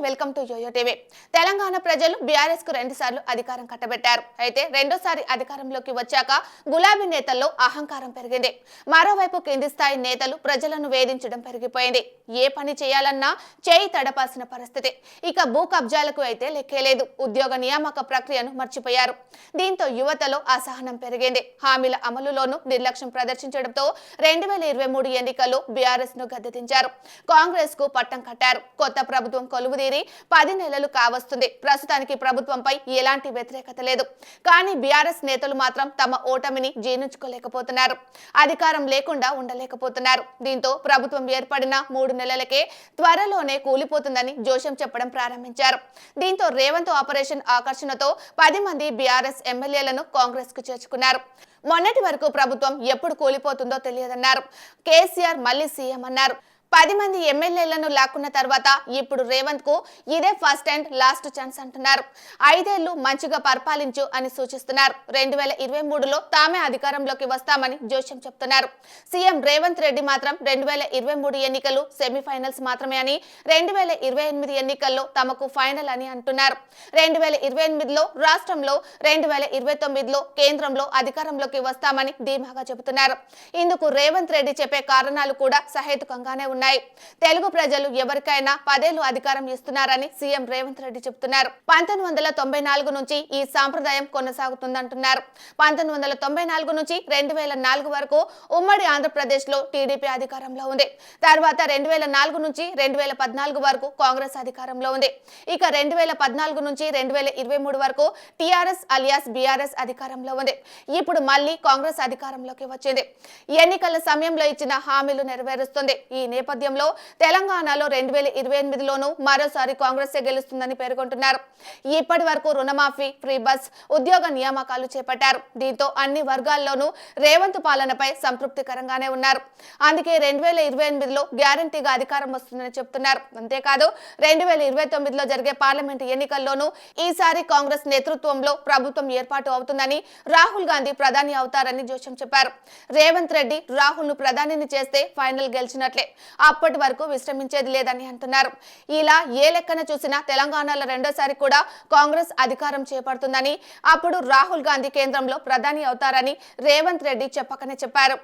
Welcome to YoYo TV. Telangana ప్రజలు బీఆర్ఎస్ కు 2 సార్లు అధికారం కట్టబెట్టారు. అయితే రెండోసారి అధికారంలోకి వచ్చాక గులాబీ నేతల్లో అహంకారం పెరిగింది. మరోవైపు కింది స్థాయి నేతలు ప్రజలను వేధించడం పెరిగిపోయింది. ఏ పని చేయాలన్నా చేయి తడపాల్సిన పరిస్థితి. ఇక భూ కబ్జాలకు అయితే లెక్కేలేదు. ఉద్యోగ నియామక ప్రక్రియను మర్చిపోయారు. దీంతో యువతలో అసహనం పెరిగింది. హామీల అమలులోనూ నిర్లక్ష్యం ప్రదర్శించడంతో 2023 ఎన్నికల్లో బీఆర్ఎస్ ను గద్దెదించారు. కాంగ్రెస్ కు పట్టం కట్టారు. కొత్త ప్రభుత్వం కొలువుదీరి 10 నెలలు కావస్తుంది. ప్రస్తుతానికి ప్రభుత్వంపై ఎలాంటి వ్యతిరేకత లేదు. కానీ బీఆర్ఎస్ నేతలు మాత్రం తమ ఓటమిని జీర్ణించుకోలేకపోతున్నారు. అధికారం లేకుండా ఉండలేకపోతున్నారు. దీంతో ప్రభుత్వం ఏర్పడిన 3 నెలలకే త్వరలోనే కూలిపోతుందని జోషం చెప్పడం ప్రారంభించారు. దీంతో రేవంత్ ఆపరేషన్ ఆకర్షణతో 10 మంది బీఆర్ఎస్ ఎమ్మెల్యేలను కాంగ్రెస్ కు చేర్చుకున్నారు. మొన్నటి వరకు ప్రభుత్వం ఎప్పుడు కూలిపోతుందో తెలియదన్నారు. కేసీఆర్ మళ్లీ సీఎం అన్నారు. 10 మంది ఎమ్మెల్యేలను లాక్కున్న తర్వాత ఇప్పుడు రేవంత్ కు ఇదే ఫస్ట్ అండ్ లాస్ట్ ఛాన్స్ అంటున్నారు. 5 ఏళ్లు మంచిగా పరిపాలించు అని సూచిస్తున్నారు. 2023లో తామే అధికారంలోకి వస్తామని జోష్యం చెప్తున్నారు. సీఎం రేవంత్ రెడ్డి మాత్రం 2023 ఎన్నికలు సెమీఫైనల్స్ మాత్రమే అని, 2028 ఎన్నికల్లో తమకు ఫైనల్ అని అంటున్నారు. 2028లో రాష్ట్రంలో, 2029లో కేంద్రంలో అధికారంలోకి వస్తామని ధీమాగా చెబుతున్నారు. ఇందుకు రేవంత్ రెడ్డి చెప్పే కారణాలు కూడా సహేతుకంగానే ఉన్నాయి. తెలుగు ప్రజలు ఎవరికైనా 10 ఏళ్లు అధికారం ఇస్తున్నారని సీఎం రేవంత్ రెడ్డి చెబుతున్నారు. 1994 నుంచి ఈ సాంప్రదాయం కొనసాగుతుందంటున్నారు. 1994 నుంచి 2004 వరకు ఉమ్మడి ఆంధ్రప్రదేశ్ లో టీడీపీ అధికారంలో ఉంది. తర్వాత 2004 నుంచి 2014 వరకు కాంగ్రెస్ అధికారంలో ఉంది. ఇక 2014 నుంచి 2023 వరకు టీఆర్ఎస్ అలియాస్ బీఆర్ఎస్ అధికారంలో ఉంది. ఇప్పుడు మళ్లీ కాంగ్రెస్ అధికారంలోకి వచ్చింది. ఎన్నికల సమయంలో ఇచ్చిన హామీలు నెరవేరుస్తుంది. ఈ నేపథ్యంలో తెలంగాణలో 2028లోనూ మరోసారి కాంగ్రెస్ గెలుస్తుందని పేర్కొంటున్నారు. ఇప్పటి వరకు రుణమాఫీ, ఫ్రీ బస్, ఉద్యోగ నియామకాలు చేపట్టారు. దీంతో అన్ని వర్గాల్లోనూ రేవంత్ పాలనపై సంతృప్తికరంగానే ఉన్నారు. అందుకే 2028లో గ్యారంటీగా అధికారం వస్తుందని చెప్తున్నారు. అంతేకాదు 2029లో జరిగే పార్లమెంట్ ఎన్నికల్లోనూ ఈసారి కాంగ్రెస్ నేతృత్వంలో ప్రభుత్వం ఏర్పాటు అవుతుందని, రాహుల్ గాంధీ ప్రధాని అవుతారని జోషం చెప్పారు. రేవంత్ రెడ్డి రాహుల్ ను ప్రధానిని చేస్తే ఫైనల్ గెలిచినట్లే. అప్పటి వరకు విశ్రమించేది లేదని అంటున్నారు. ఇలా ఏ లెక్కన చూసినా తెలంగాణలో రెండోసారి కూడా కాంగ్రెస్ అధికారం చేపడుతుందని, అప్పుడు రాహుల్ గాంధీ కేంద్రంలో ప్రధాని అవుతారని రేవంత్ రెడ్డి చెప్పకనే చెప్పారు.